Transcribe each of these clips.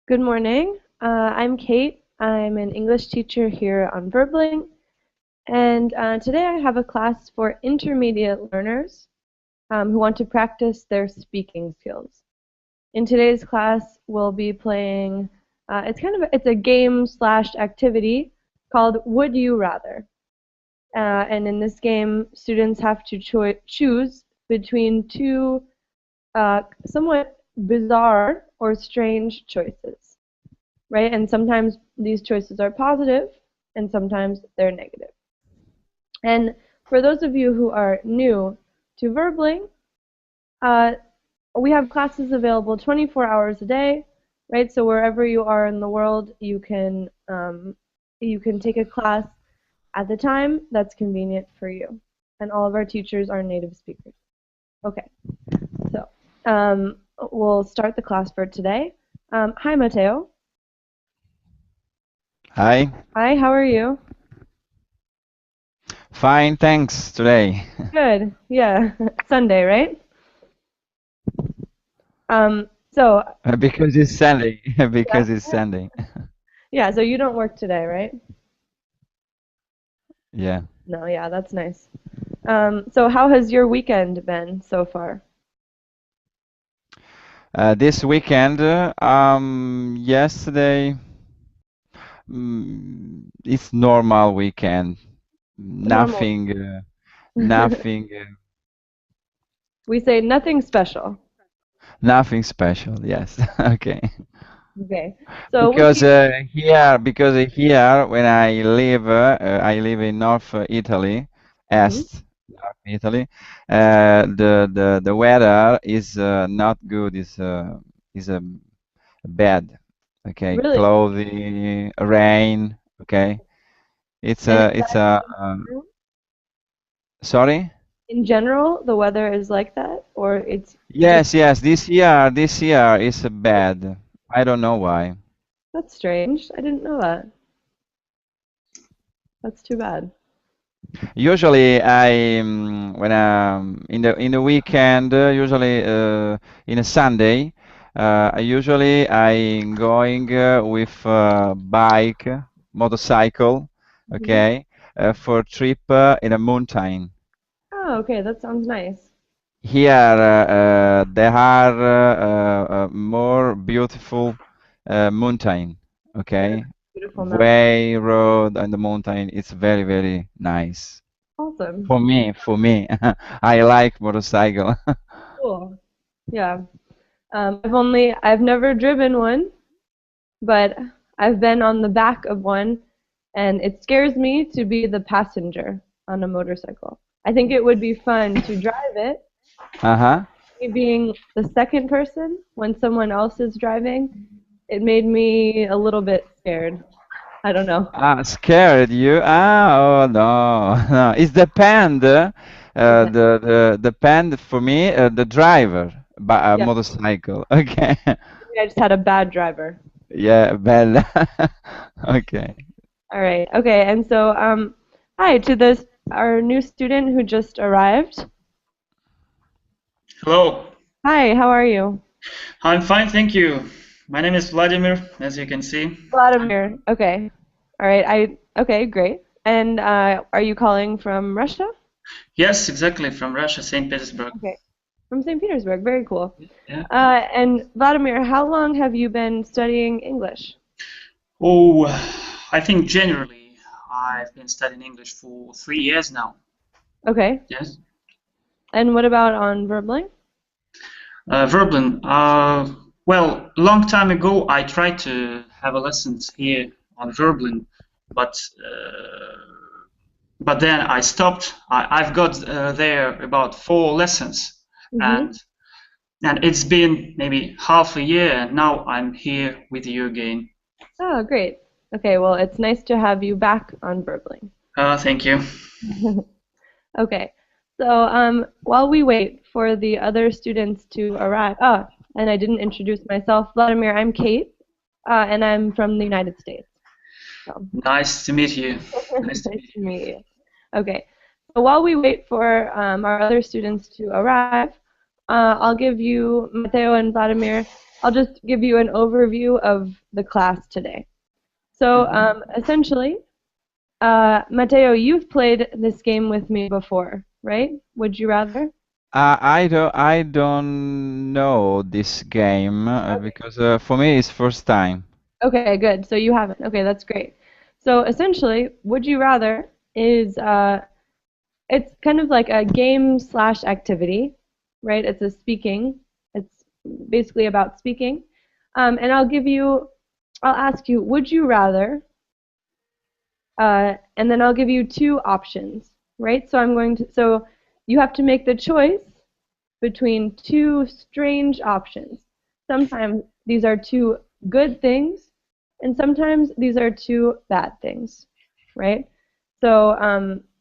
Good morning. I'm Kate. I'm an English teacher here on Verbling, and today I have a class for intermediate learners who want to practice their speaking skills. In today's class, we'll be playing. It's a game slash activity called Would You Rather, and in this game, students have to choose between two somewhat bizarre or strange choices, right? And sometimes these choices are positive, and sometimes they're negative. And for those of you who are new to Verbling, uh, we have classes available 24 hours a day, right? So wherever you are in the world, you can take a class at the time that's convenient for you. And all of our teachers are native speakers. Okay, so we'll start the class for today. Hi, Matteo. Hi. Hi, how are you? Fine, thanks today. Good. Yeah. Sunday, right? So Because it's Sunday. yeah, Because it's Sunday. yeah. So you don't work today, right? Yeah. No. Yeah, that's nice. So how has your weekend been so far? This weekend, yesterday, it's normal weekend. Normal. Nothing, nothing, We say nothing special. nothing special. Yes. Okay. Okay. So what do you? Because here, when I live in North Italy, Mhm. Est, North Italy. The weather is not good. Is bad. Okay, Really? cloudy, rain. Okay, And is it's that a sorry. in general the weather is like that, or it's just Yes. This year is bad. I don't know why. that's strange. I didn't know that. That's too bad. Usually, when in the weekend, usually in a Sunday, I going with bike, motorcycle, Hmm. okay, for trip in a mountain. Oh, okay. That sounds nice. Here, there are more beautiful mountain, Yeah, okay, beautiful mountain. way road on the mountain. It's very nice. Awesome. For me, I like motorcycle. Cool. Yeah. I've never driven one, but I've been on the back of one, and it scares me to be the passenger on a motorcycle. I think it would be fun to drive it. Uh-huh. Me being the second person when someone else is driving, it made me a little bit scared. I don't know. Ah, scared you? Ah, oh no, no. It's depend. Depends. The depend for me. The driver, but a Yeah, motorcycle. Okay. maybe I just had a bad driver. Yeah, bella. Okay. All right. Okay. And so, hi to this our new student who just arrived. Hello, Hi, how are you? I'm fine, thank you. My name is Vladimir, as you can see. Vladimir. Okay. All right. Okay, great. And are you calling from Russia? Yes, exactly, from Russia, St. Petersburg. Okay. From St. Petersburg. Very cool. Yeah. And Vladimir, how long have you been studying English? Oh, I think generally I've been studying English for 3 years now. Okay. Yes. And what about on Verbling? Verblin, well, long time ago I tried to have a lessons here on Verblin, but but then I stopped. I've got there about 4 lessons, Mm-hmm. and and it's been maybe half a year, and now I'm here with you again. Oh, great. Okay, well, it's nice to have you back on Verbling. Thank you. Okay. So, while we wait for the other students to arrive, and I didn't introduce myself. Vladimir, I'm Kate, and I'm from the United States. So, Nice to meet you. Nice to nice meet to meet you. Okay. So while we wait for our other students to arrive, I'll give you, Mateo and Vladimir, I'll just give you an overview of the class today. So essentially, Mateo, you've played this game with me before, right? Would you rather? I don't know this game because for me it's first time. Okay, good. So you haven't. Okay, that's great. So essentially, Would You Rather is it's kind of like a game slash activity, right? It's a speaking. It's basically about speaking. And I'll ask you, would you rather? And then I'll give you two options, right? So you have to make the choice between two strange options. Sometimes these are two good things, and sometimes these are two bad things, right? So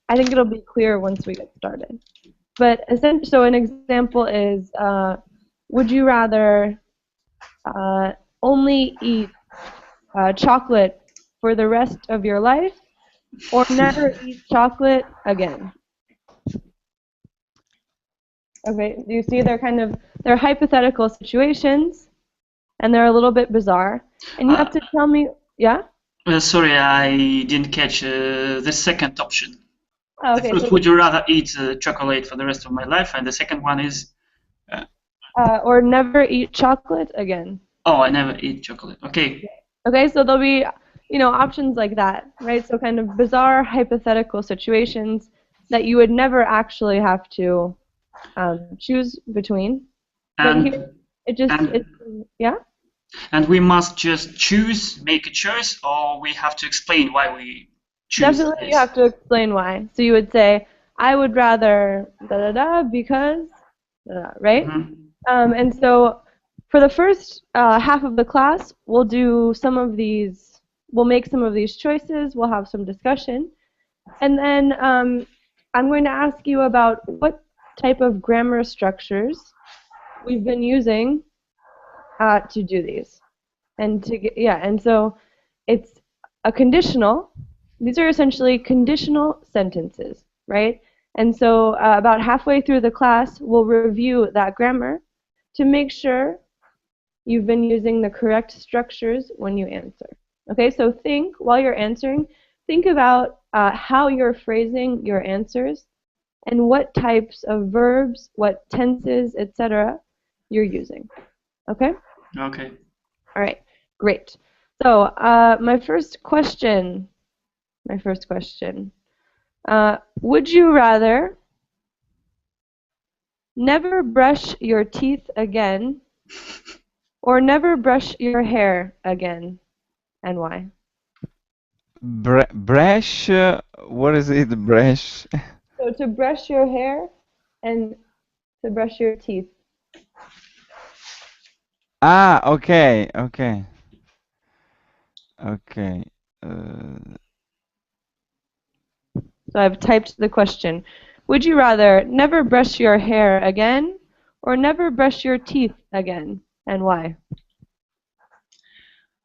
I think it'll be clear once we get started. But so an example is, would you rather only eat chocolate for the rest of your life, or never eat chocolate again? Okay, do you see they're hypothetical situations, and they're a little bit bizarre. And you have to tell me, yeah? Sorry, I didn't catch the second option. Oh, okay. The first, would you rather eat chocolate for the rest of my life? And the second one is? Or never eat chocolate again. Oh, I never eat chocolate. Okay. Okay, so there'll be, options like that, right? So kind of bizarre hypothetical situations that you would never actually have to choose between. But here, yeah? And we must just make a choice, or we have to explain why we choose Definitely this? You have to explain why. So you would say, I would rather da-da-da because, da-da, right? Mm-hmm. And so for the first half of the class, we'll make some of these choices, we'll have some discussion, and then I'm going to ask you about what type of grammar structures we've been using to do these. And so it's a conditional. These are essentially conditional sentences, right? And so about halfway through the class, we'll review that grammar to make sure you've been using the correct structures when you answer. Okay, so while you're answering, think about how you're phrasing your answers and what types of verbs, what tenses, etc. you're using. Okay? Okay. All right, great. So my first question, would you rather never brush your teeth again or never brush your hair again, and why? Brush? What is it, brush? So to brush your hair and to brush your teeth. Ah, okay, okay. Okay. So I've typed the question. Would you rather never brush your hair again or never brush your teeth again, and why?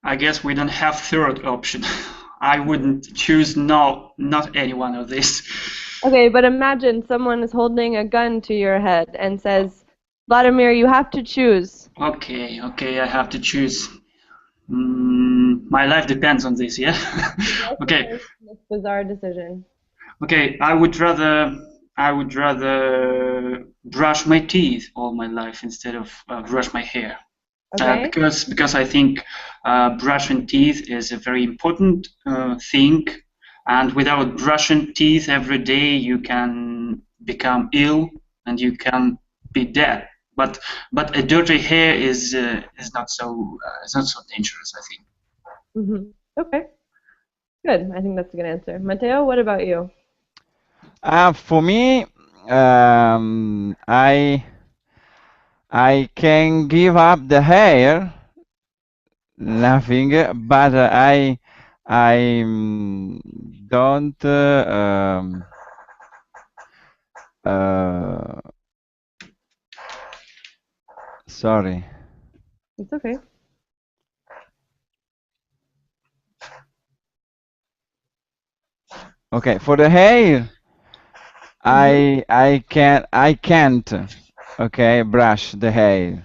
I guess we don't have third option. I wouldn't choose not any one of these. Okay, but imagine someone is holding a gun to your head and says, Vladimir, you have to choose. Okay, I have to choose. My life depends on this, yeah? Okay. This bizarre decision. Okay, I would rather brush my teeth all my life instead of brush my hair. Okay. Because I think brushing teeth is a very important thing, and without brushing teeth every day, you can become ill and you can be dead. But a dirty hair is not so dangerous, I think. Mm-hmm. Okay. Good. I think that's a good answer. Mateo, what about you? For me, I can give up the hair, nothing, but I don't sorry. It's okay. Okay, for the hair, I can't Okay, brush the hair.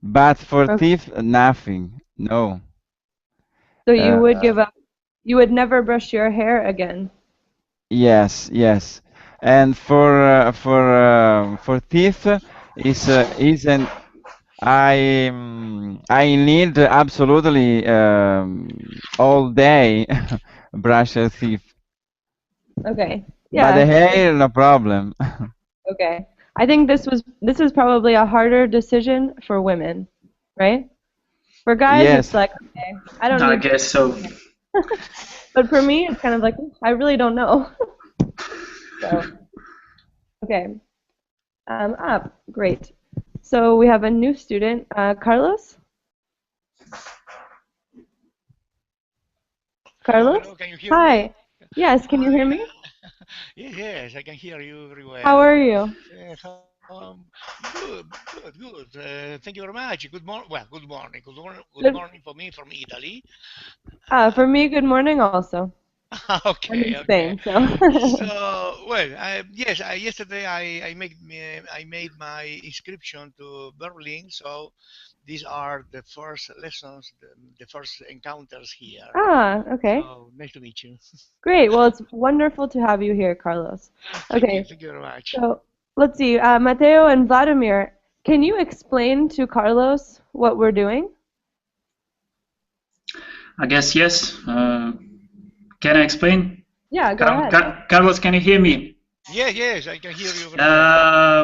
But for Okay. teeth, nothing. No. So you would Uh, give up. You would never brush your hair again. yes, yes. And for teeth is an I need absolutely all day brush your teeth. Okay. But the Yeah. hair, no problem. Okay. I think this is probably a harder decision for women, right? For guys, it's Yes. like, okay, I don't I need guess so. to. But for me, it's kind of like, I really don't know. So, okay. Up. Great. So we have a new student, Carlos. Hello, Carlos? hello, can you hear me? Hi. Yes, can you Hi. hear me? Yes, yes, I can hear you very How well. are you? Good, good, good. Thank you very much. Good morning. Well, good morning. Good Good. morning for me from Italy. For Uh, me, good morning also. I'm in okay, okay. Spain, so. So, well, yes, yesterday I made my inscription to Berlin. So these are the first lessons, the first encounters here. Okay. So nice to meet you. Great. Well, it's wonderful to have you here, Carlos. Okay, Thank you very much. so let's see. Mateo and Vladimir, can you explain to Carlos what we're doing? I guess yes. Can I explain? Yeah, go ahead. Carlos, can you hear me? Yes, yes, I can hear you very well.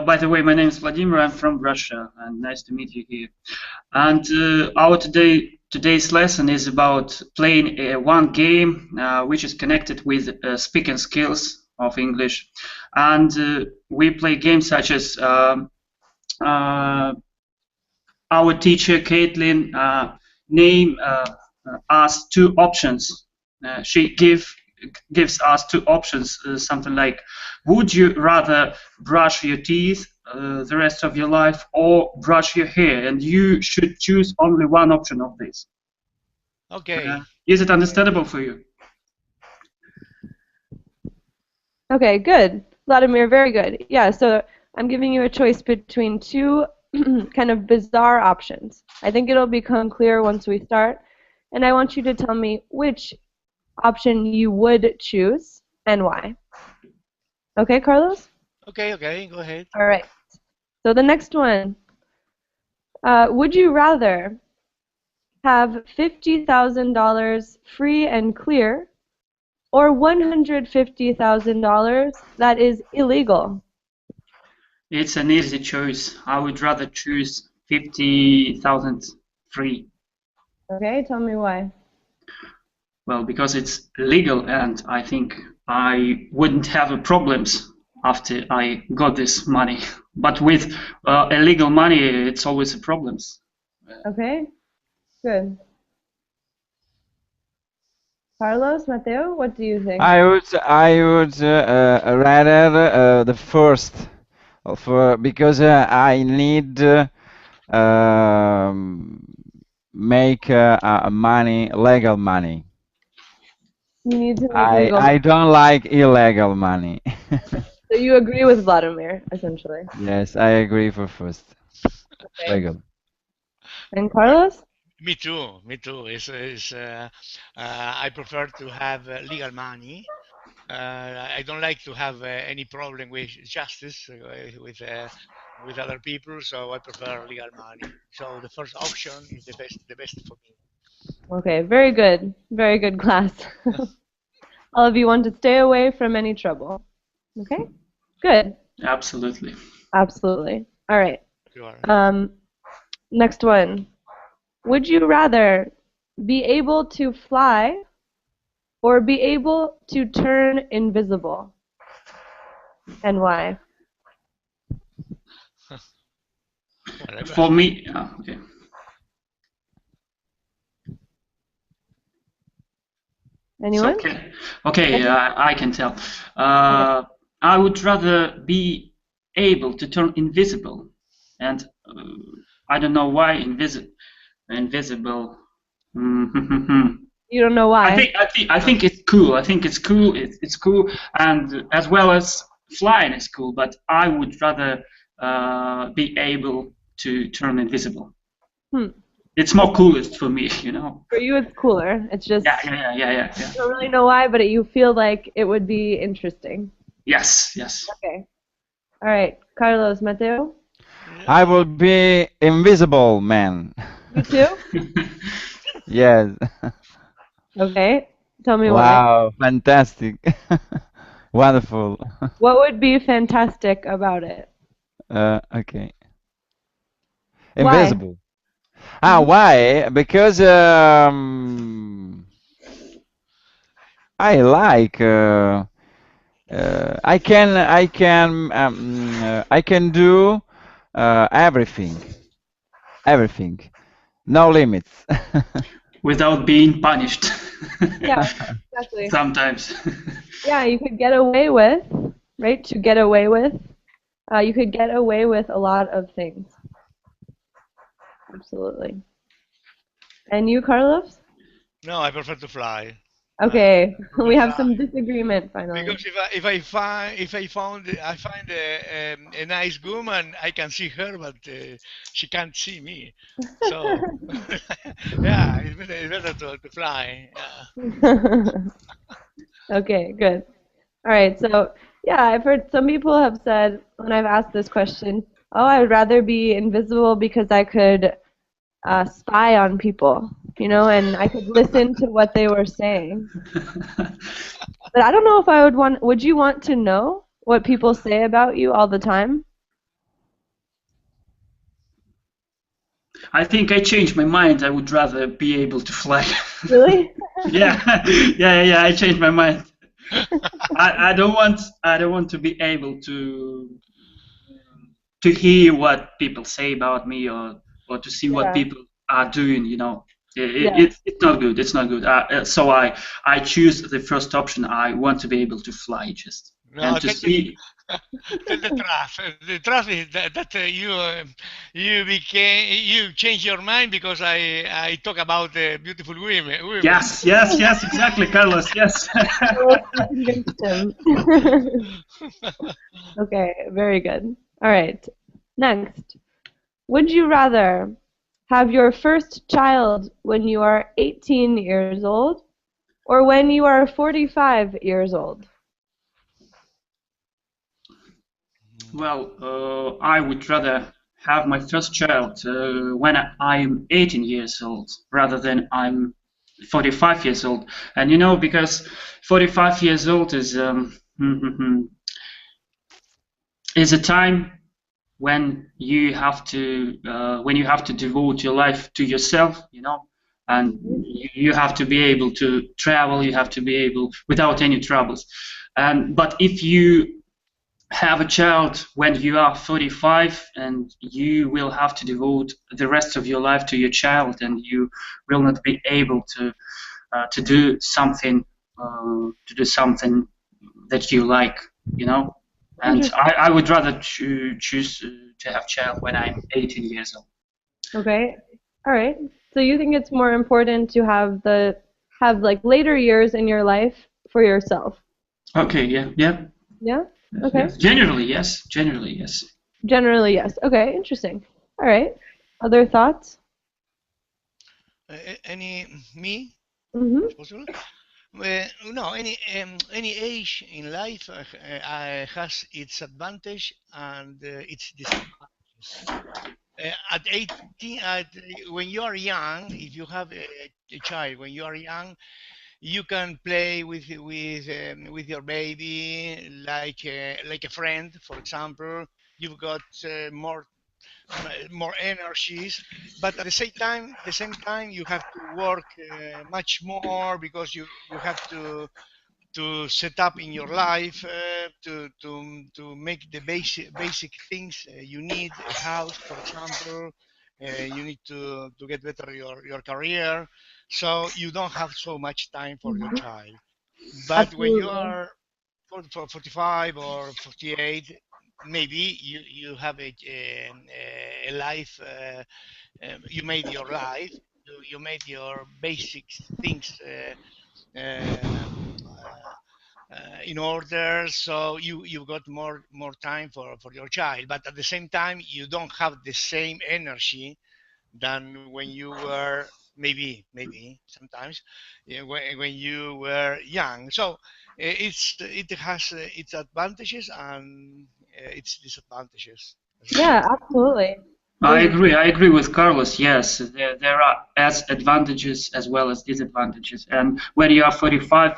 By the way, my name is Vladimir. I'm from Russia, and nice to meet you here. And our today's lesson is about playing one game which is connected with speaking skills of English. And we play games such as uh, our teacher Caitlin name us two options. She gives us two options, something like, would you rather brush your teeth the rest of your life or brush your hair? And you should choose only one option of this. Okay. Is it understandable for you? Okay, good. Vladimir, very good. Yeah, so I'm giving you a choice between two kind of bizarre options. I think it'll become clear once we start. And I want you to tell me which option you would choose and why. Okay, Carlos? Okay, okay, go ahead. All right. So the next one. Would you rather have $50,000 free and clear or $150,000 that is illegal? It's an easy choice. I would rather choose 50,000 free. Okay, tell me why. Well, because it's legal, and I think I wouldn't have a problems after I got this money. But with illegal money, it's always a problems. Okay, good. Carlos, Mateo, what do you think? I would rather the first for because I need um, make money, legal money. You need to make I legal. I don't like illegal money. So you agree with Vladimir, essentially. Yes, I agree for first. Okay. Legal. And Carlos? Me too, me too. I prefer to have legal money. I don't like to have any problem with justice with other people, so I prefer legal money. So the first option is the best for me. Okay, very good. Very good class. All of you want to stay away from any trouble. Okay? Good. Absolutely. Absolutely. All right. Sure. Next one. Would you rather be able to fly or be able to turn invisible? And why? For me, okay. Anyone? Okay, I can tell. I would rather be able to turn invisible, and I don't know why invisible. You don't know why. I think it's cool. I think it's cool. It's cool, and as well as flying is cool. But I would rather be able to turn invisible. Hmm. It's more coolest for me, you know. For you, it's cooler. It's just Yeah. you don't really know why, but you feel like it would be interesting. Yes. Okay. All right, Carlos, Mateo, I will be invisible man. you too? Yes. Okay. Tell me why. Wow, fantastic. Wonderful. What would be fantastic about it? Okay. Why? Invisible. Why? Because I like I can do everything. Everything. No limits. Without being punished. Yeah, exactly. Sometimes. Yeah, you could get away with, right? To get away with, you could get away with a lot of things. Absolutely. And you, Carlos? No, I prefer to fly. Okay, To we have fly. some disagreement finally. Because if I find a nice woman, I can see her, but she can't see me. So yeah, it's better to fly. Yeah. Okay, good. All right, so yeah, I've heard some people have said when I've asked this question, oh, I would rather be invisible because I could spy on people, and I could listen to what they were saying. But I don't know if I would you want to know what people say about you all the time? I think I changed my mind. I would rather be able to fly. Really? Yeah. I changed my mind. I don't want to be able to hear what people say about me, or to see what Yeah. people are doing. You know, Yeah. it's not good. It's not good. So I choose the first option. I want to be able to fly, just No, and to see. tell the truth. The truth is that you change your mind because I talk about beautiful women. Yes, exactly, Carlos. Yes. Well, you convinced him. Okay, very good. All right. Next. Would you rather have your first child when you are 18 years old or when you are 45 years old? Well, I would rather have my first child when I'm 18 years old rather than I'm 45 years old. And you know, because 45 years old is a time when you have to devote your life to yourself, you know, and you have to be able to travel. You have to be able without any troubles. And but if you have a child when you are 45, and you will have to devote the rest of your life to your child, and you will not be able to do something that you like, you know. And I would rather choose to have child when I'm 18 years old. Okay. All right. So you think it's more important to have like later years in your life for yourself? Okay, yeah. Yeah? Okay. Yes. Generally, yes. Generally, yes. Generally, yes. Okay, interesting. All right. Other thoughts? Any me? Mm-hmm. Is possible? No, any age in life has its advantage and its disadvantages. At 18, when you are young, if you have a child, when you are young, you can play with your baby like a friend, for example. You've got more energies, but at the same time, you have to work much more because you have to set up in your life to make the basic things you need a house, for example. You need to get better your career, so you don't have so much time for your Mm-hmm. child. But when you Absolutely. are 45 or 48, maybe you have a life. You made your life. You made your basic things. Uh, in order, so you got more time for your child, but at the same time you don't have the same energy than when you were maybe sometimes, when you were young. So it has its advantages and its disadvantages as well. Yeah, absolutely. I Those- agree. I agree with Carlos. Yes, there are as advantages as well as disadvantages. And when you are 45,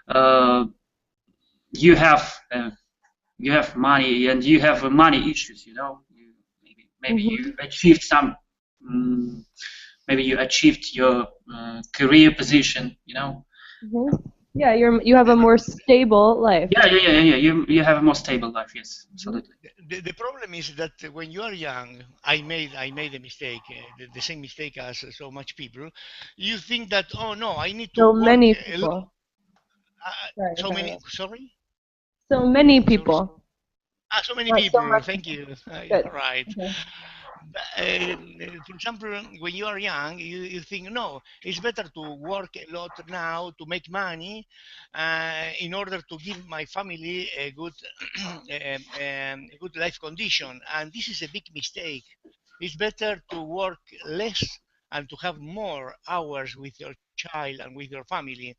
uh, you have uh, you have money and you have money issues. You know, maybe you Mhm. achieved some. Um, Maybe you achieved your career position. You know. Mhm. Yeah, you have a more stable life. Yeah. You have a more stable life. Yes, Mhm. absolutely. The problem is that when you are young, I made a mistake, the same mistake as so much people. You think that, oh no, I need to So work many a lot. people. Sorry, So many, Carlos. sorry, So many sorry. people. So many Not so people. much. Thank you. Good. Right. Okay. For example, when you are young, you think, no, it's better to work a lot now to make money in order to give my family a good, a good life condition. And this is a big mistake. It's better to work less and to have more hours with your child and with your family.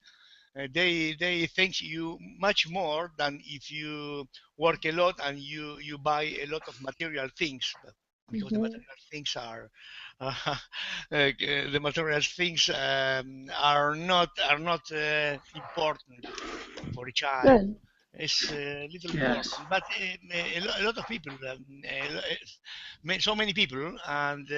They thank you much more than if you work a lot and you buy a lot of material things, because the Mhm. material things are the material things are not important for a child. Good. It's little Yes. important, but a lot of people, so many people, and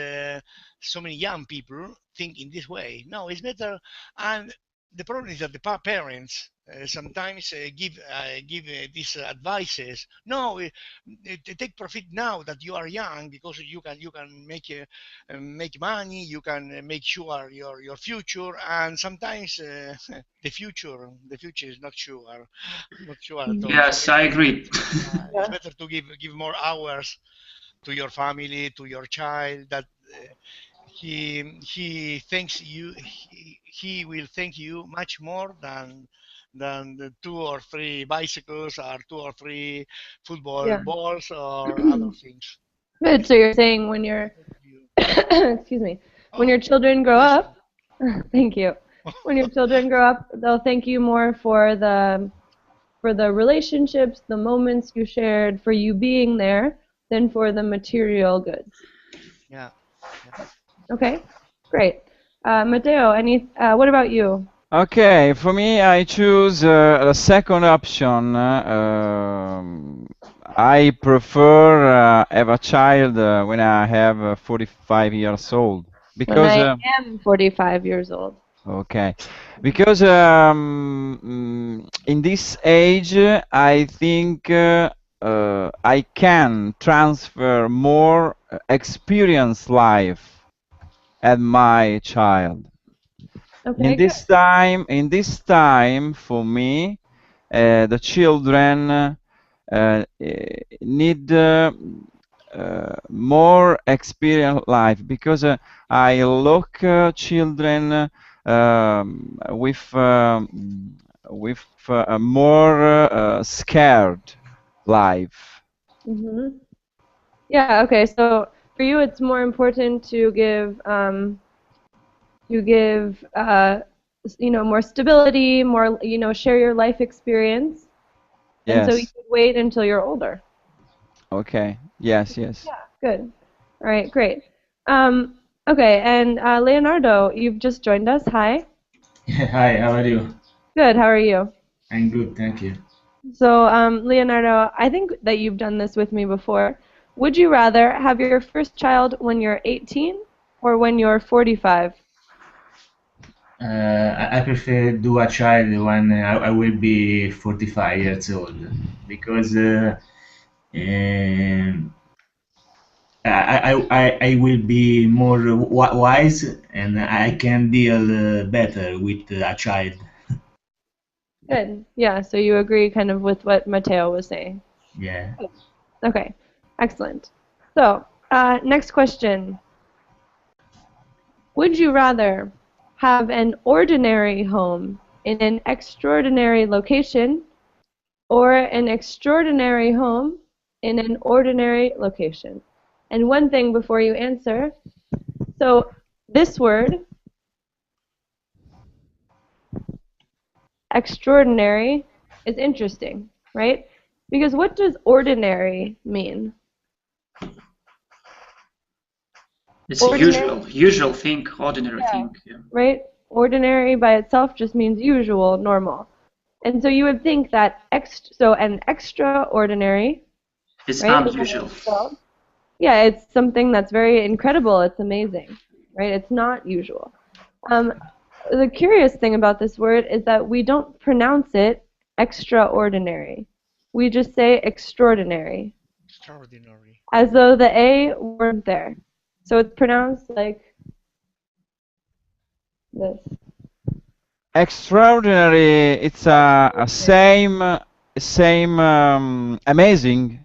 so many young people think in this way. No, it's better. And the problem is that the parents sometimes give these advices. No, take profit now that you are young, because you can make money. You can make sure your future. And sometimes the future is not sure at all. So Yes, I agree. it's Yeah. better to give more hours to your family, to your child, that he thanks you. He will thank you much more than the two or three bicycles or two or three football Yeah. balls or other things. Good. So you're saying when your excuse me, when your Oh, children grow pleasure. up, thank you. When your children grow up, they'll thank you more for the relationships, the moments you shared, for you being there, than for the material goods. Yeah, yeah. Okay, great. Matteo, what about you? Okay, for me, I choose the second option. I prefer have a child when I have 45 years old When because I am 45 years old. okay, because in this age, I think I can transfer more experience life at my child. Okay, good. In this time, for me, the children need more experience life because I look children with a more scared life. hmm Yeah, okay. So for you, it's more important to give more stability, more share your life experience, and so you Yes. could wait until you're older. Okay. Yes. Yes. Good. All right, great. Okay, and Leonardo, you've just joined us. Hi. Hi, how are you? Good. How are you? I'm good, thank you. So, Leonardo, I think that you've done this with me before. Would you rather have your first child when you're 18 or when you're 45? I prefer do a child when I will be 45 years old because um, I will be more wise and I can deal better with a child. Good. Yeah, so you agree kind of with what Matteo was saying. Yeah. Okay, excellent. So, next question. Would you rather have an ordinary home in an extraordinary location or an extraordinary home in an ordinary location. And one thing before you answer, so this word, extraordinary, is interesting, right? Because what does ordinary mean? It's Ordinary, usual thing, ordinary yeah, thing. Yeah. right? Ordinary by itself just means usual, normal. And so you would think that so an extraordinary, It's right? unusual. Yeah, it's something that's very incredible. It's amazing, right? It's not usual. The curious thing about this word is that we don't pronounce it extraordinary. We just say extraordinary, Extraordinary. as though the A weren't there. So it's pronounced like this. Extraordinary. It's a same amazing.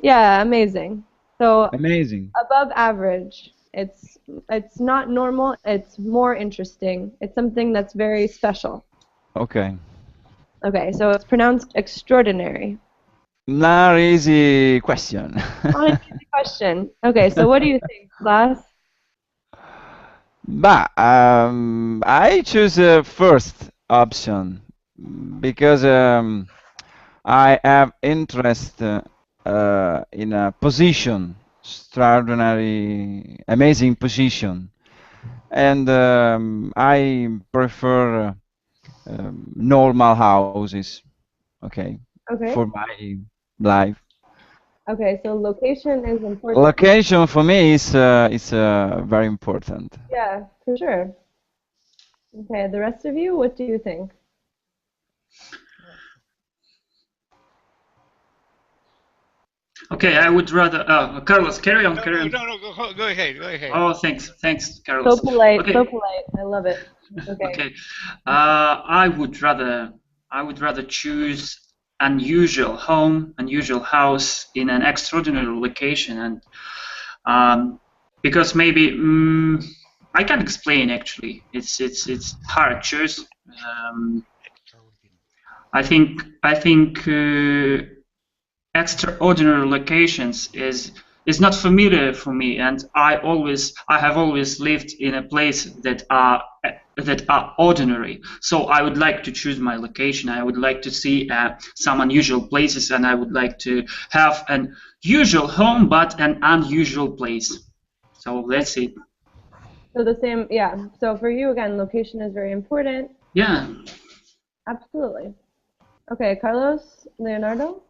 Yeah, amazing. So Amazing. above average. It's not normal, it's more interesting. It's something that's very special. Okay. Okay, so it's pronounced extraordinary. Not easy question. Not an easy question. Okay, so what do you think, class? But I choose the first option because I have interest in a position, extraordinary, amazing position, and I prefer normal houses. Okay, Okay. for my life. Okay, so location is important. Location for me is very important. Yeah, for sure. Okay, the rest of you, what do you think? Okay, I would rather. Carlos, carry on, No, carry on. go ahead, go ahead. Oh, thanks, So Carlos. polite, Okay. so polite. I love it. Okay. Okay. I would rather choose unusual home, unusual house in an extraordinary location, and because maybe I can explain actually. It's hard choice. I think extraordinary locations is not familiar for me, and I have always lived in a place that are ordinary. So I would like to choose my location. I would like to see some unusual places, and I would like to have an usual home but an unusual place. So let's see. So the same, yeah. So for you, again, location is very important. Yeah. Absolutely. Okay, Carlos, Leonardo?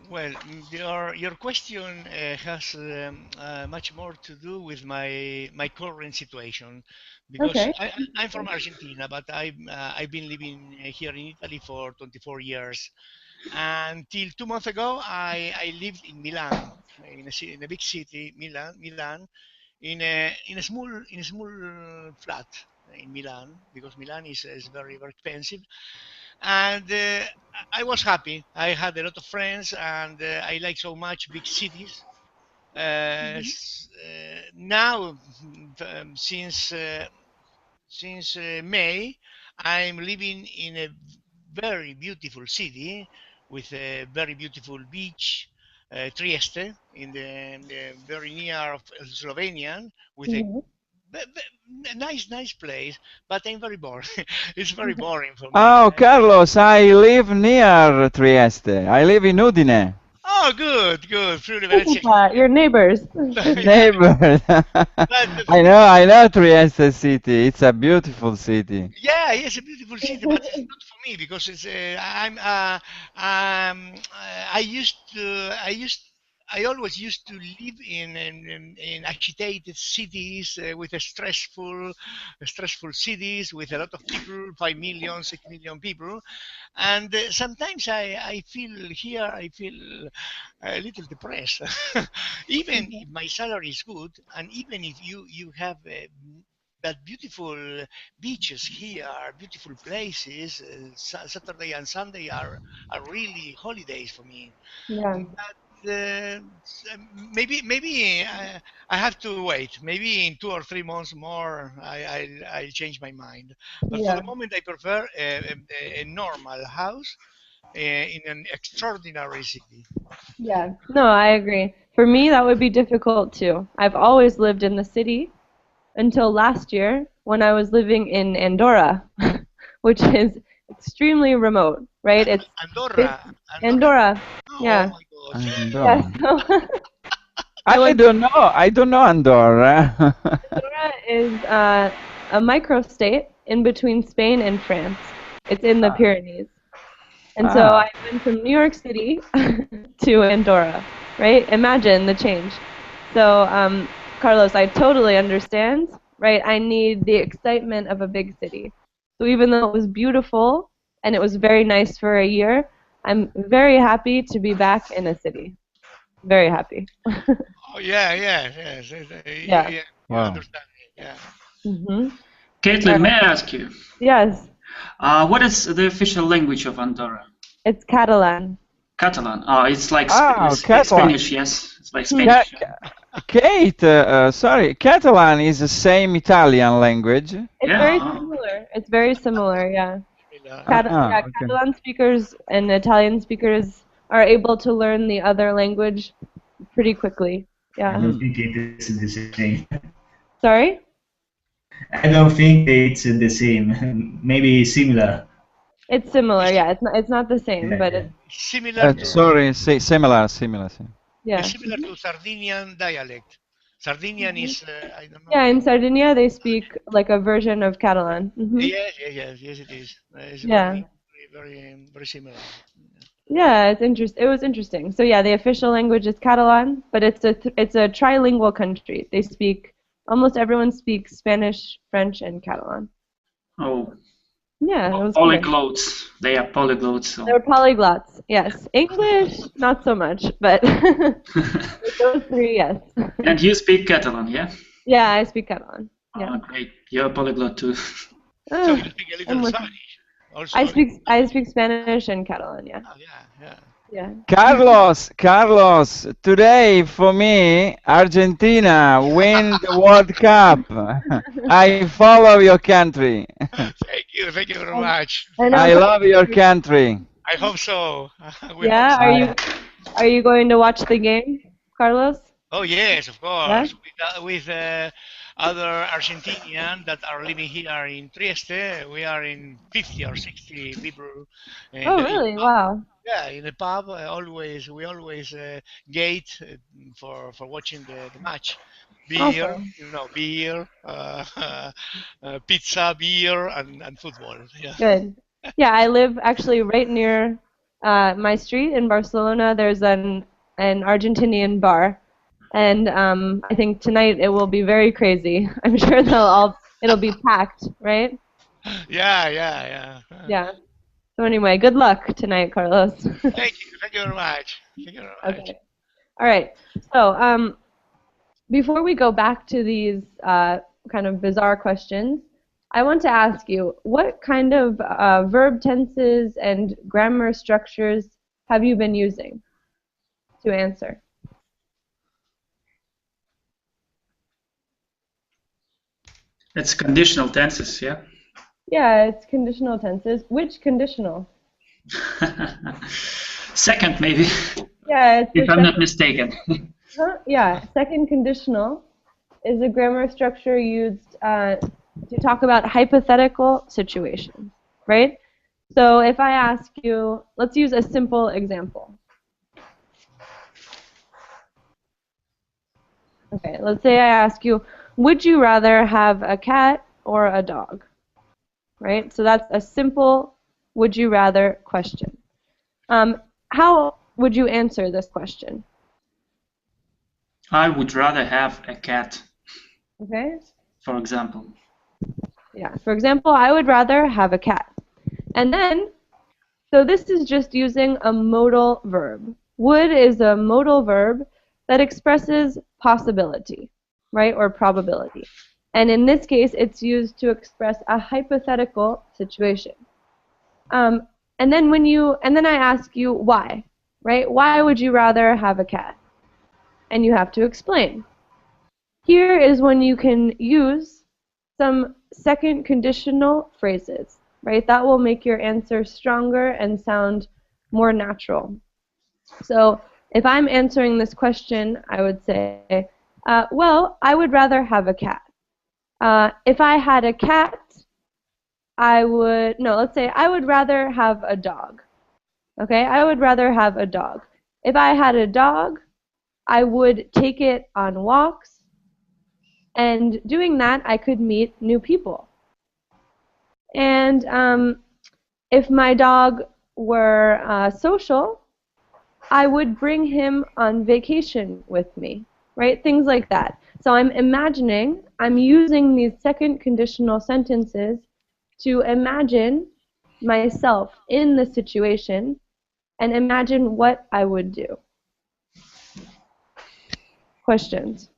Well, your question has much more to do with my current situation, because Okay. I'm from Argentina, but I've been living here in Italy for 24 years. Until 2 months ago, I lived in Milan, in a big city, Milan, in a small flat in Milan, because Milan is very very expensive, and I was happy. I had a lot of friends, and I like so much big cities. Now, since May, I'm living in a very beautiful city with a very beautiful beach, Trieste, in the very near of Slovenia, with a Mhm. nice place. But I'm very bored. It's very boring for me. Oh, Carlos, I live near Trieste. I live in Udine. Oh, good. Friuli Venezia. Your neighbors. Yeah, Neighbor. but I know Trieste city. It's a beautiful city. yeah, it's a beautiful city, but it's not for me because it's I always used to live in agitated cities with a stressful cities with a lot of people, 5 million, 6 million people, and sometimes I feel here I feel a little depressed, even if my salary is good, and even if you have that beautiful beaches here, beautiful places. Saturday and Sunday are really holidays for me. Yeah. But maybe I have to wait. Maybe in 2 or 3 months more, I'll change my mind. But for Yeah. the moment, I prefer a normal house in an extraordinary city. Yeah. No, I agree. For me, that would be difficult too. I've always lived in the city until last year when I was living in Andorra, which is extremely remote, right? It's Andorra. Andorra. Oh Yeah. my God. Yeah. Andorra. So I I went. don't know. I don't know Andorra. Andorra is a microstate in between Spain and France. It's in the Ah, Pyrenees. And so ah. I went from New York City to Andorra, right? Imagine the change. So, Carlos, I totally understand, right? I need the excitement of a big city. So even though it was beautiful and it was very nice for a year, I'm very happy to be back in a city. Very happy. Oh yeah, yeah, yes. Yeah. You Wow. understand me. Yeah. Hmm. Caitlin, may I ask you, Yes, what is the official language of Andorra? it's Catalan. Catalan. Oh, it's like Ah, Catalan. Spanish, yes? It's like Hmm. Ca Spanish. Kate, sorry, Catalan is the same Italian language. It's Yeah. very Oh. similar. It's very similar, yeah. Bismillah. Yeah, Okay. Catalan speakers and Italian speakers are able to learn the other language pretty quickly. I Yeah. don't think it is the same. Sorry? I don't think it's the same. Maybe similar. It's similar, yeah. It's not the same, Yeah, but yeah. it's Similar Yeah. to Sorry, similar, similar. yeah. similar to Sardinian dialect. Sardinian is I don't know. Yeah, in Sardinia they speak like a version of Catalan. Yes, it is. It's Yeah. very similar. Yeah, it was interesting. So yeah, the official language is Catalan, but it's a trilingual country. They speak almost everyone speaks Spanish, French, and Catalan. Oh, Yeah, it was good. polyglots. They are polyglots. So. They're polyglots, yes. English, not so much, but those three, yes. And you speak Catalan, yeah? Yeah, I speak Catalan. Yeah. Oh, great. You're a polyglot too. So Uh, you speak a I'm little working. Spanish. Also, I speak Spanish and Catalan, yeah. oh, yeah. Yeah. Carlos, today for me, Argentina win the World Cup. I follow your country. Thank you very much. I know. I love your country. I hope so. We Yeah, hope so. are you going to watch the game, Carlos? Oh yes, of Yeah? course. With other Argentinians that are living here in Trieste, we are in 50 or 60 people. Oh, In really? the, Wow. yeah, in the pub, we always gate for watching the match. Beer, Awesome. beer, pizza, beer, and football. Yeah. Good. Yeah, I live actually right near my street in Barcelona. There's an Argentinian bar, and I think tonight it will be very crazy. I'm sure it'll be packed, right? Yeah. Yeah. So anyway, good luck tonight, Carlos. Thank you very much. Thank you very much. Okay. All right. So before we go back to these kind of bizarre questions, I want to ask you, what kind of verb tenses and grammar structures have you been using to answer? It's conditional tenses, yeah? Yeah, it's conditional tenses. Which conditional? Second, maybe, Yeah, it's the if I'm not mistaken. Yeah, second conditional is a grammar structure used to talk about hypothetical situations, right? So if I ask you, let's use a simple example. Okay, let's say I ask you, would you rather have a cat or a dog? Right? So that's a simple would you rather question. How would you answer this question? I would rather have a cat, Okay? for example. Yeah, for example, I would rather have a cat. And then, so this is just using a modal verb. Would is a modal verb that expresses possibility, right, or probability. And in this case, it's used to express a hypothetical situation. And then I ask you why, right? Why would you rather have a cat? And you have to explain. Here is when you can use some second conditional phrases, right? That will make your answer stronger and sound more natural. So if I'm answering this question, I would say, well, I would rather have a cat. If I had a cat, let's say I would rather have a dog. Okay, I would rather have a dog. If I had a dog, I would take it on walks, and doing that, I could meet new people. And if my dog were social, I would bring him on vacation with me, right? Things like that. So I'm using these second conditional sentences to imagine myself in the situation and imagine what I would do. Questions?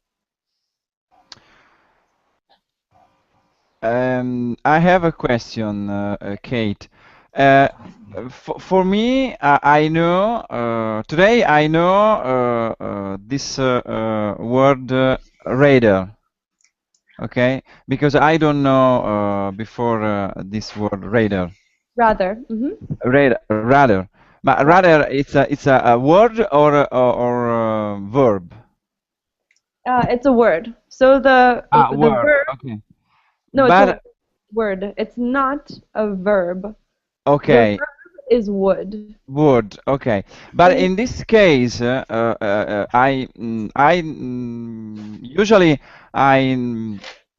I have a question, Kate. For me, I know today I know this word radar. Okay, because I don't know before this word radar. Rather. Rather, but rather it's a word or a verb. It's a word. So the Word. verb. Okay. No, it's But a word. It's not a verb. okay. The verb is would. Would, okay, but in this case, usually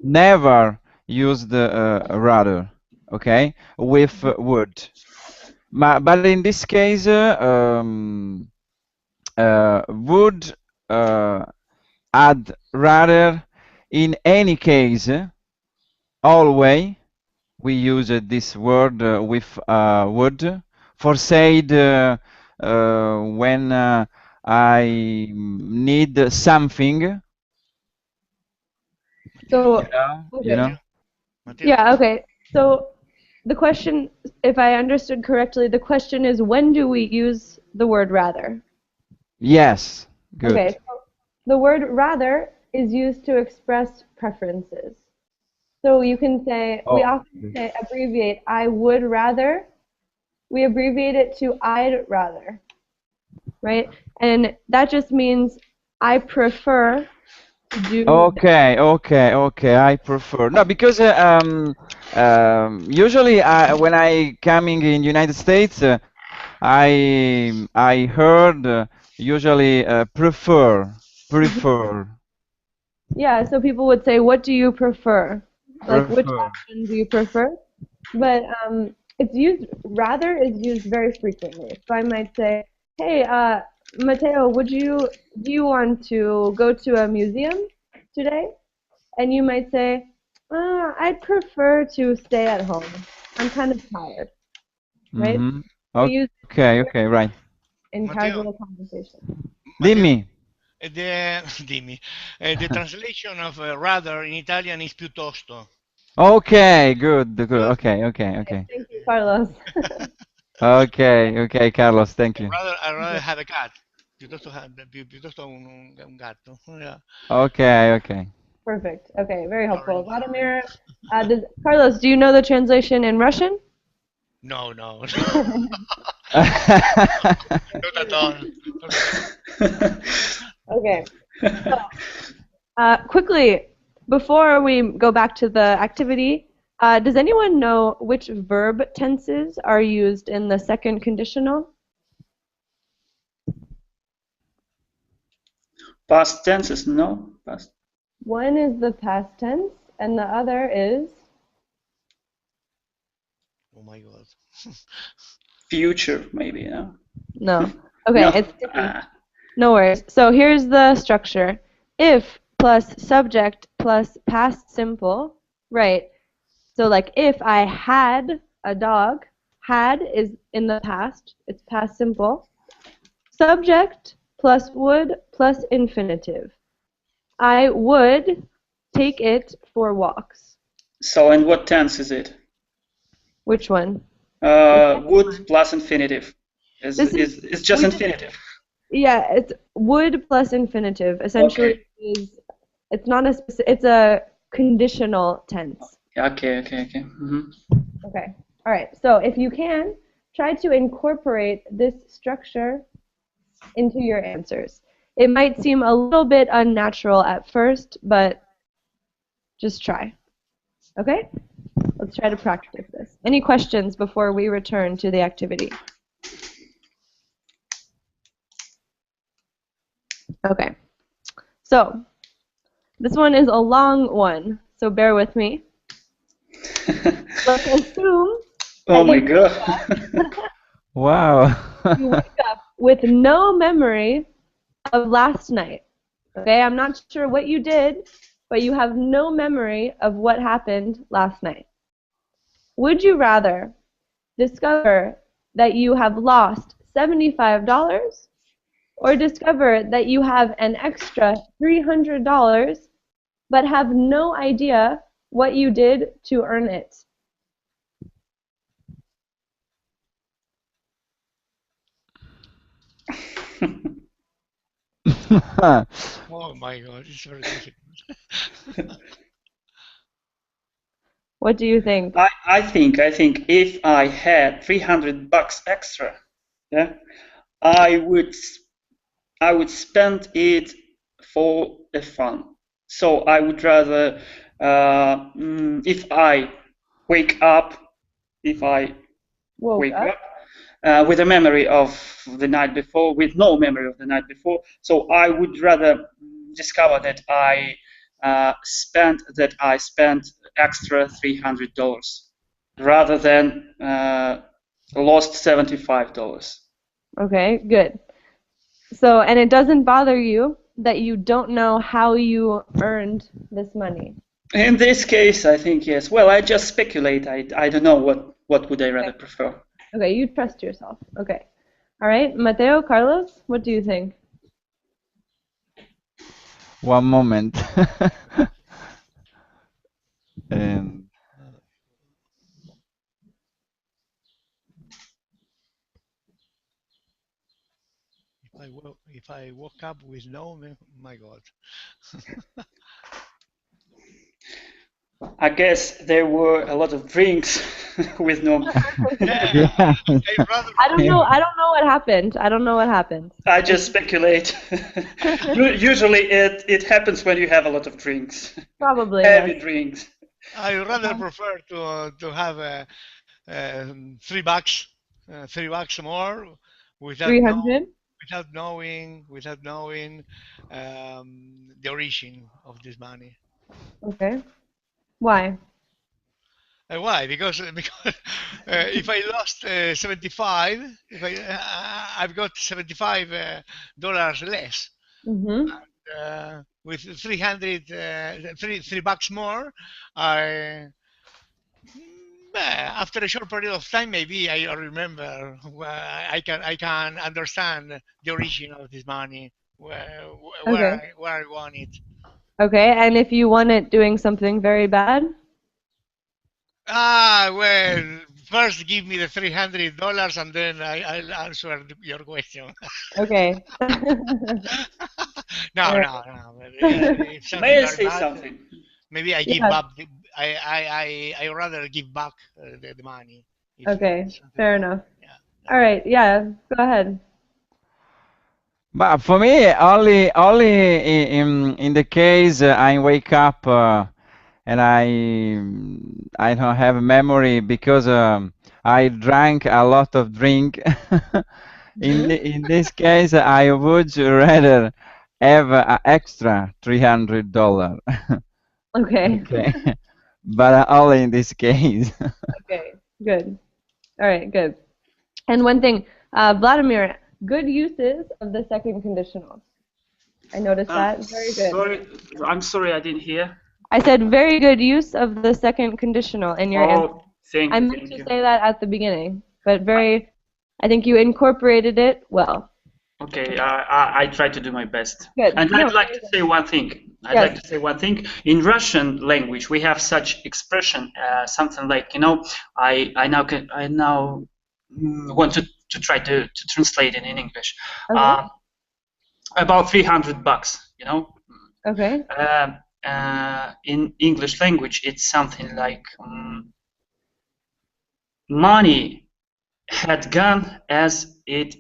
never use the rather, okay, with would. But in this case, would add rather. In any case, always we use this word with would for said when I need something. So, You know? Matteo? yeah, okay. So the question, if I understood correctly, the question is when do we use the word rather? Yes, good. Okay, so the word rather is used to express preferences. So you can say, we often say abbreviate I would rather. We abbreviate it to I'd rather, right? And that just means I prefer to do Okay, I prefer no because usually when I coming in United States, I heard usually prefer. Yeah, so people would say, what do you prefer? Like, which Prefer. option do you prefer? But it's used, rather is used very frequently. So I might say, hey, Matteo, do you want to go to a museum today? And you might say, I'd prefer to stay at home. I'm kind of tired, right? Mm-hmm. We use Okay, right. in Matteo, casual conversation. Dimmi. The translation of rather in Italian is piuttosto. Okay, good. Good. Okay. Thank you, Carlos. Okay, Carlos, thank you. I'd rather have a cat piuttosto un gatto. Yeah. Okay. Perfect. Okay, very helpful. Sorry. Vladimir, Carlos, do you know the translation in Russian? No. Not Okay. at all. Okay. So, quickly, before we go back to the activity, does anyone know which verb tenses are used in the second conditional? Past tenses, no? Past. One is the past tense, and the other is? Oh my God. Future, maybe, no? No. Okay, No. it's different. No worries. So here's the structure. If plus subject plus past simple, right? So like if I had a dog, had is in the past, it's past simple. Subject plus would plus infinitive. I would take it for walks. So in what tense is it? Which one? Would plus infinitive. It's just infinitive. Yeah, it's would plus infinitive. Essentially, it's not a it's a conditional tense. Okay. Mm-hmm. Okay. All right. So if you can, try to incorporate this structure into your answers. It might seem a little bit unnatural at first, but just try. Okay? Let's try to practice this. Any questions before we return to the activity? Okay. So, this one is a long one, so bear with me. Let's assume Oh my God. Wow. you wake up with no memory of last night. Okay, I'm not sure what you did, but you have no memory of what happened last night. Would you rather discover that you have lost $75 or discover that you have an extra $300 but have no idea what you did to earn it? Oh my God, it's very difficult. What do you think? I think if I had $300 extra, yeah, I would spend it for the fun. So I would rather, if I wake up Woke up? with a memory of the night before, with no memory of the night before, so I would rather discover that I spent extra $300 rather than lost $75. Okay, good. So, and it doesn't bother you that you don't know how you earned this money? In this case, I think yes. Well, I just speculate. I don't know what would I rather prefer. Okay, you trust yourself. Okay. All right, Mateo, Carlos, what do you think? One moment. And If I woke up with no, my God. I guess there were a lot of drinks with no. Yeah, yeah. I don't know what happened. I don't know what happened. I just speculate. Usually, it happens when you have a lot of drinks, Probably. heavy Yes. drinks. I rather prefer to have $3, $3 more without 300? knowing the origin of this money. Okay. Why? Why? Because if I lost 75, if I've got $75 less. Mm-hmm. With 300, $3 more, I after a short period of time, maybe I remember. I can understand the origin of this money, where Okay. where I want it. Okay, and if you won it doing something very bad? Well, first give me the $300 and then I'll answer your question. Okay. No. Alright. If something May I very say bad, something? maybe I give Yeah. back. I rather give back the money. If Okay, it's something fair bad. enough. Yeah. All right, yeah, go ahead. But for me, only in the case I wake up and I don't have memory because I drank a lot of drink. In this case, I would rather have an extra $300. Okay. Okay, but only in this case. Okay, good. All right, good. And one thing, Vladimir, good uses of the second conditional. I noticed that. Very good. I'm sorry, I didn't hear. I said very good use of the second conditional in your answer. Oh, thank I you, meant thank to you. say that at the beginning, but I think you incorporated it well. Okay, I try to do my best. Good. And No, I'd like very to good. say one thing. In Russian language, we have such expression, something like, I now want to try to translate it in English. Okay. About $300, Okay. in English language, it's something like money had gone as it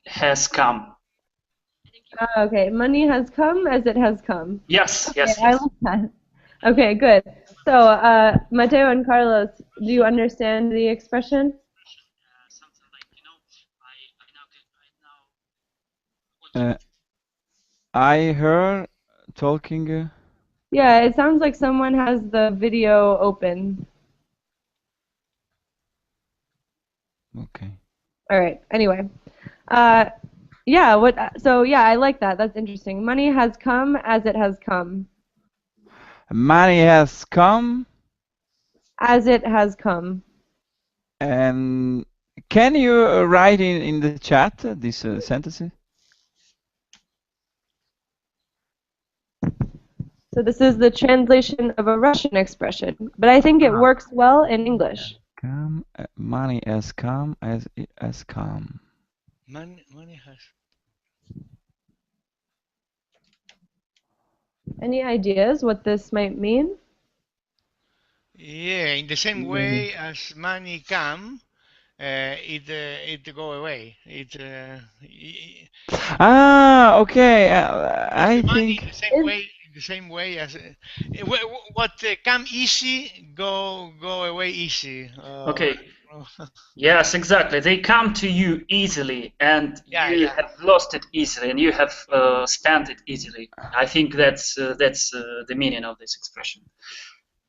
has come. Okay, money has come as it has come. Yes, Okay, yes, I yes. like that. Okay, good. So, Matteo and Carlos, do you understand the expression? I heard talking. Yeah, it sounds like someone has the video open. Okay. All right. Anyway, yeah. So yeah, I like that. That's interesting. Money has come as it has come. Money has come, As it has come. and can you write in the chat these sentences? So this is the translation of a Russian expression, but I think it works well in English. Come, money has come as it has come. Money has. Any ideas what this might mean? Yeah, in the same way as money come, it go away. Ah, okay. I The money think. in the same way as what come easy go away easy. Okay. Yes, exactly. They come to you easily, and Yeah, you yeah. have lost it easily, and you have spent it easily. I think that's the meaning of this expression.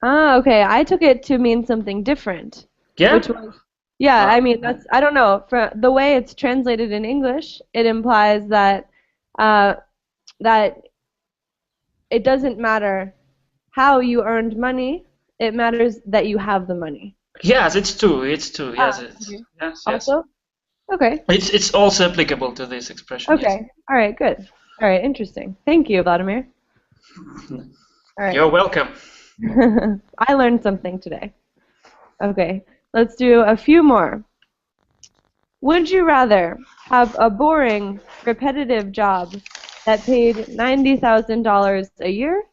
Ah, okay. I took it to mean something different. Yeah. Which was, yeah, I mean, that's, I don't know. For the way it's translated in English, it implies that that it doesn't matter how you earned money. It matters that you have the money. Yes, it's true. It's true. Yes, Ah, it's okay. yes, yes. Also? Okay. It's also applicable to this expression. Okay. Yes. All right, good. All right, interesting. Thank you, Vladimir. All right. You're welcome. I learned something today. Okay, let's do a few more. Would you rather have a boring, repetitive job that paid $90,000 a year,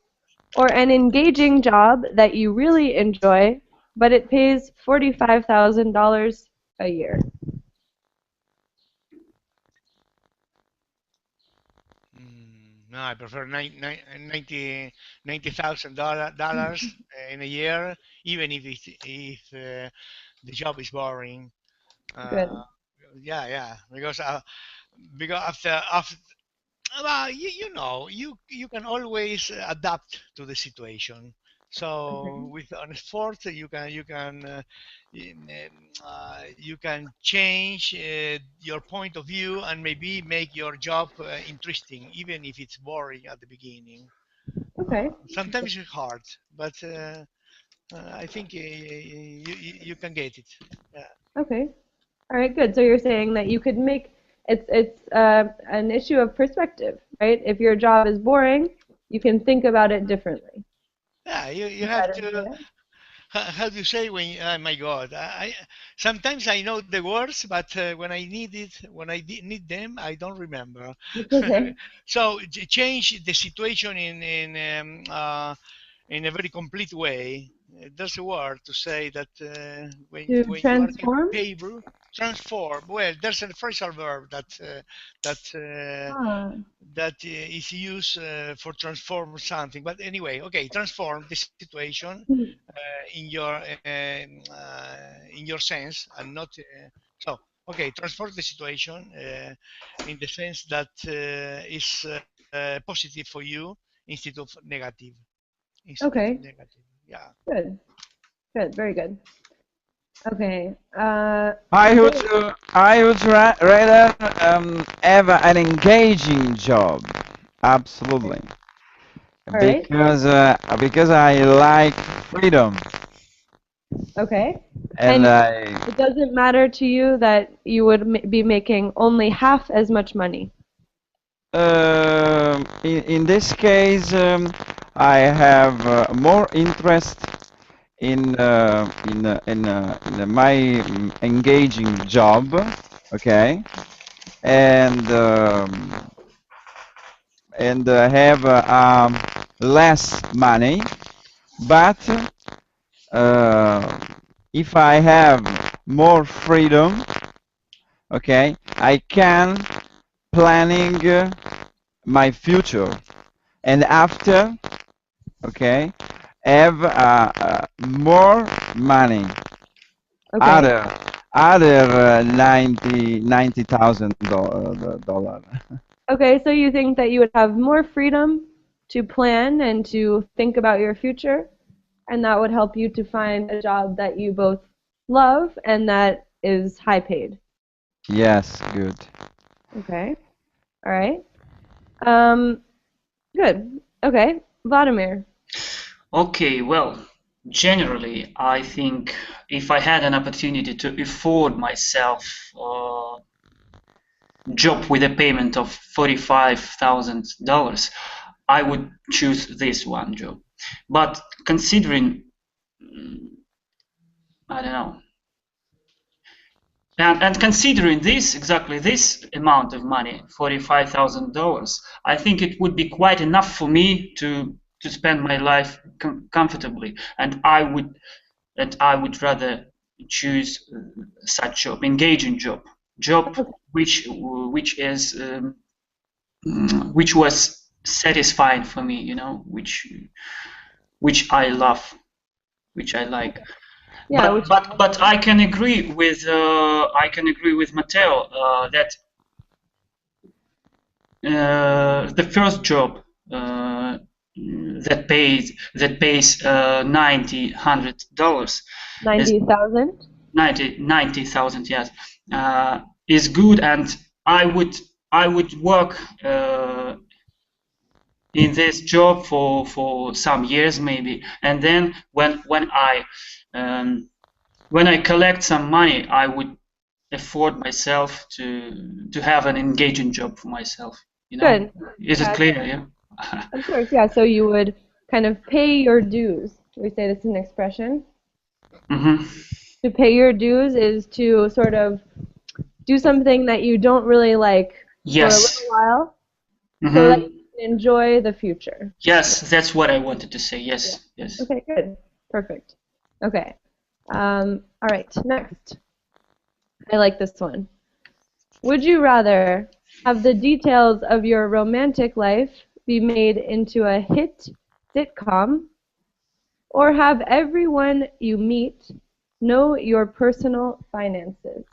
or an engaging job that you really enjoy, but it pays $45,000 a year? No, I prefer $90,000 in a year, even if the job is boring. Good. Yeah, because after well, you know, you can always adapt to the situation. So with an effort, you can change your point of view and maybe make your job interesting, even if it's boring at the beginning. Okay. Sometimes it's hard, but I think you can get it. Yeah. Okay. All right, good. So you're saying that you could make it's an issue of perspective, right? If your job is boring, you can think about it differently. Yeah, you Is have that to. it? How do you say when? Oh my God! Sometimes I know the words, but when I need it, need them, I don't remember. It's okay. So change the situation in a very complete way. There's a word to say that To when you are transform? capable, transform. Well, there's a phrasal verb that Ah, is used for transform something. But anyway, okay, transform the situation hmm, in your sense, and not so. Okay, transform the situation in the sense that is positive for you instead of negative. okay. Yeah. Good. Good. Very good. Okay. I would rather have an engaging job. Absolutely. All right. Because I like freedom, Okay. and It doesn't matter to you that you would be making only half as much money. in this case I have more interest in my engaging job, okay, and have less money, but if I have more freedom, okay, I can planning my future, and after, okay, have more money, Okay. other 90,000 dollar. Okay, so you think that you would have more freedom to plan and to think about your future, and that would help you to find a job that you both love and that is high paid. Yes, good. Okay. All right. Um, good. Okay. Vladimir. Okay, well, generally, I think if I had an opportunity to afford myself a job with a payment of $45,000, I would choose this one job. But considering, I don't know, and considering this, exactly this amount of money, $45,000, I think it would be quite enough for me to spend my life comfortably, and I would rather choose such job, engaging job which is which was satisfying for me, you know, which I love, which I like. Yeah, But I can agree with Matteo that the first job that pays $90,000 is 90,000. 90,000, yes, is good, and I would work in this job for some years maybe, and then when I collect some money, I would afford myself to have an engaging job for myself. You know, Good. is it Yeah, clear? Yeah. of course, yeah. So you would kind of pay your dues. We say this is an expression. Hmm. To pay your dues is to sort of do something that you don't really like for a Yes. little while so that Hmm. you can enjoy the future. Yes, that's what I wanted to say. Yes, yes. Okay, good. Perfect. Okay. All right, next. I like this one. Would you rather have the details of your romantic life be made into a hit sitcom or have everyone you meet know your personal finances?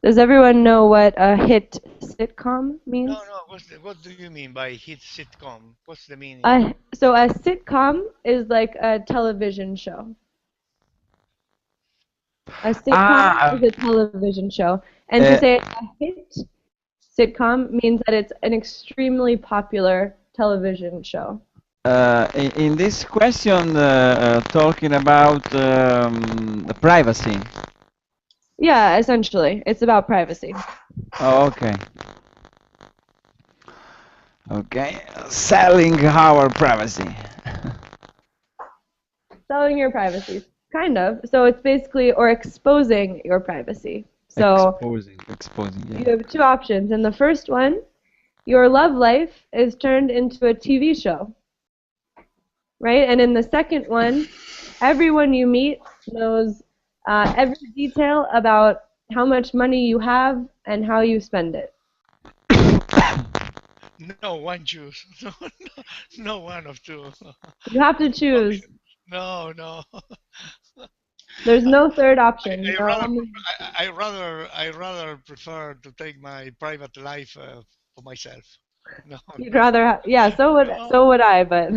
Does everyone know what a hit sitcom means? No. What do you mean by hit sitcom? What's the meaning? So a sitcom is like a television show. A sitcom is a television show. And to say a hit sitcom means that it's an extremely popular television show. In this question, talking about the privacy. Yeah, essentially. It's about privacy. Oh, okay. Okay. Selling our privacy. Selling your privacy. Kind of. So it's basically, or exposing your privacy. So Exposing, you yeah. have two options. In the first one, your love life is turned into a TV show. Right? And in the second one, everyone you meet knows every detail about how much money you have and how you spend it. No one choose. No one of two. You have to choose. No. There's no third option. I rather prefer to take my private life for myself. No. You'd rather, yeah. So would I, but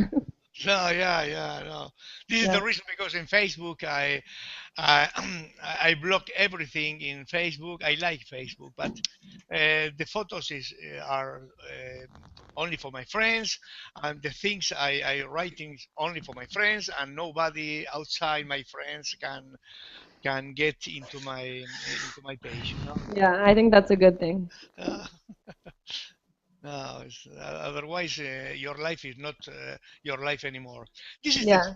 No, yeah, no. This is yeah. the reason because in Facebook I I block everything in Facebook. I like Facebook, but the photos are only for my friends, and the things I writing only for my friends, and nobody outside my friends can get into my page. You know? Yeah, I think that's a good thing. Uh, no, otherwise your life is not your life anymore. This is Yeah,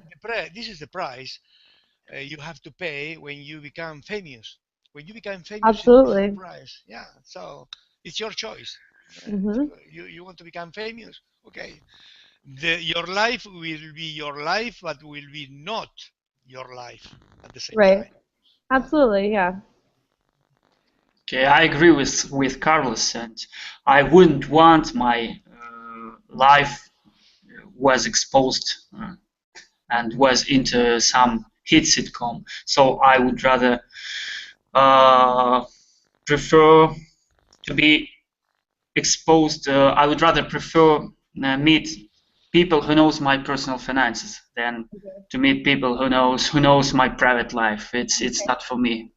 this is the price you have to pay when you become famous. When you become famous, this is the absolutely. price. Yeah, so it's your choice. Mhm. You want to become famous? Okay. Your life will be your life, but will be not your life at the same Right. time. Absolutely. Yeah. Okay, I agree with Carlos, and I wouldn't want my life was exposed and was into some hit sitcom. So I would rather prefer to be exposed. I would rather prefer meet people who knows my personal finances than to meet people who knows my private life. It's not for me.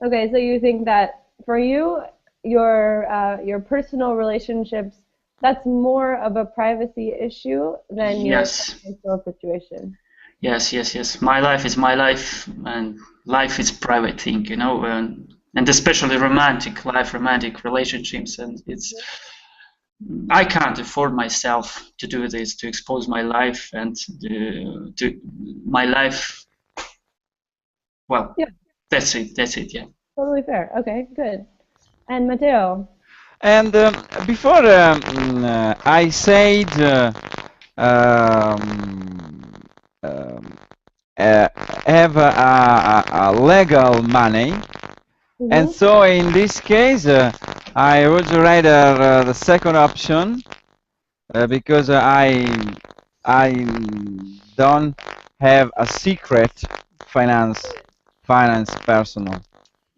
Okay. So you think that for you, your personal relationships, that's more of a privacy issue than your Yes, financial situation. yes. My life is my life, and life is private thing, and especially romantic relationships, and it's I can't afford myself to do this, to expose my life and to my life. Well, Yeah. that's it. That's it. Yeah. Totally fair. Okay. Good. And Matteo. And before I said um, um, uh, have a legal money, and Mhm. so in this case, I would rather the second option because I don't have a secret finance personal.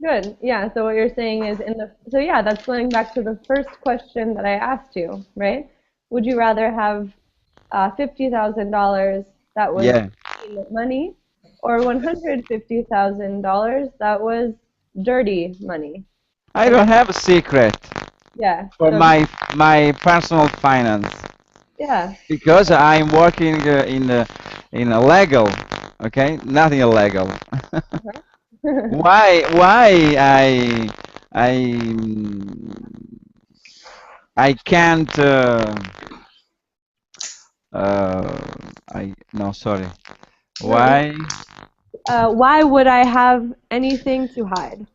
Good. Yeah. So what you're saying is so yeah, that's going back to the first question that I asked you, right? Would you rather have $50,000 that was Yeah, clean money or $150,000 that was dirty money? I Okay. don't have a secret Yeah. for So my personal finance yeah. because I'm working in a legal, okay, nothing illegal. Why I can't I no sorry. No, no. Why? Why would I have anything to hide?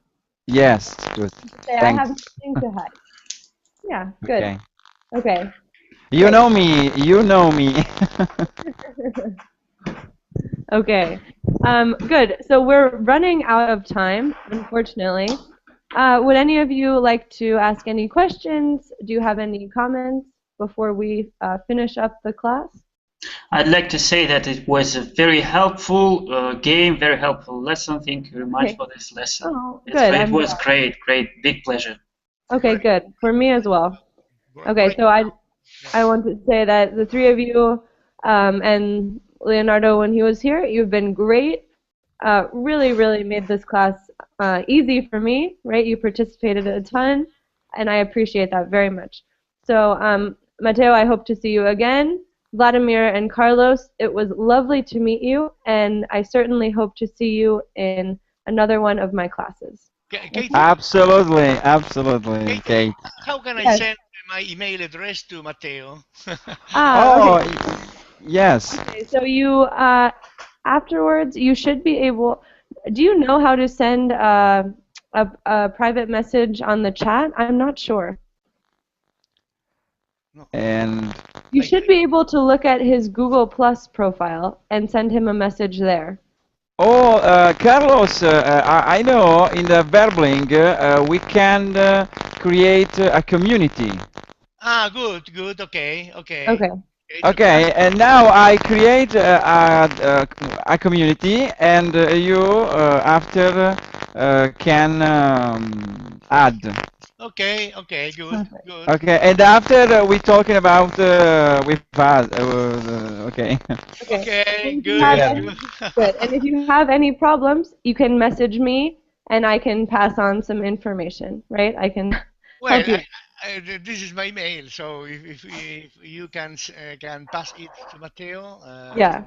Yes, good. Say I Thanks. have nothing to hide. Yeah. Good. Okay. Okay. You Great. know me. You know me. Okay. Good. So we're running out of time, unfortunately. Would any of you like to ask any questions? Do you have any comments before we finish up the class? I'd like to say that it was a very helpful game, very helpful lesson. Thank you very much Okay. for this lesson. Oh, good. It I'm was glad. great, big pleasure. Okay, Great. good. For me as well. Okay, Great. so I Yeah. I want to say that the three of you and Leonardo, when he was here, you've been great. Really, really made this class easy for me, right? You participated a ton, and I appreciate that very much. So, Matteo, I hope to see you again. Vladimir and Carlos, it was lovely to meet you, and I certainly hope to see you in another one of my classes. Okay? Katie, Absolutely, Katie, Kate. how can I Yes. send my email address to Matteo? Okay. Oh, yes. Okay, so you afterwards you should be able. Do you know how to send a private message on the chat? I'm not sure. No, And You I, should be able to look at his Google Plus profile and send him a message there. oh, Carlos, I know in the Verbling we can create a community. good. Okay. Okay. It's okay. Okay, and now I create a community, and you after can add. Good, Perfect. good. Okay, and after we talking about with us. Okay, Okay. Okay, And if you have good, together. any, good. good. And if you have any problems, you can message me and I can pass on some information, right? I can Well, help you. this is my mail, so if you can pass it to Matteo, Yeah.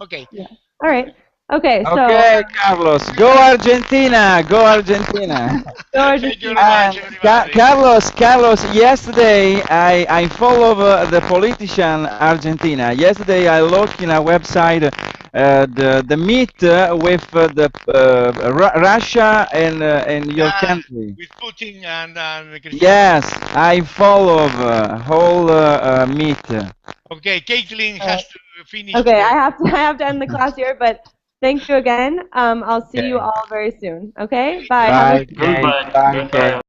okay. Yeah. All right. Okay, so Okay, Carlos, go Argentina, go Argentina. George, Thank you very And much, everybody. Carlos, yesterday I follow the politician Argentina. Yesterday I looked in a website the meet with Russia and your Yeah, country. with Putin and Cristiano. Yes, I follow whole meet. Okay, Caitlin uh, has to finish okay, the. I have to end the class here, but thank you again. I'll see you Okay. all very soon. Okay, Thank bye. you. Have a Bye, Goodbye. Kate. Goodbye. Bye, Goodbye. Kate.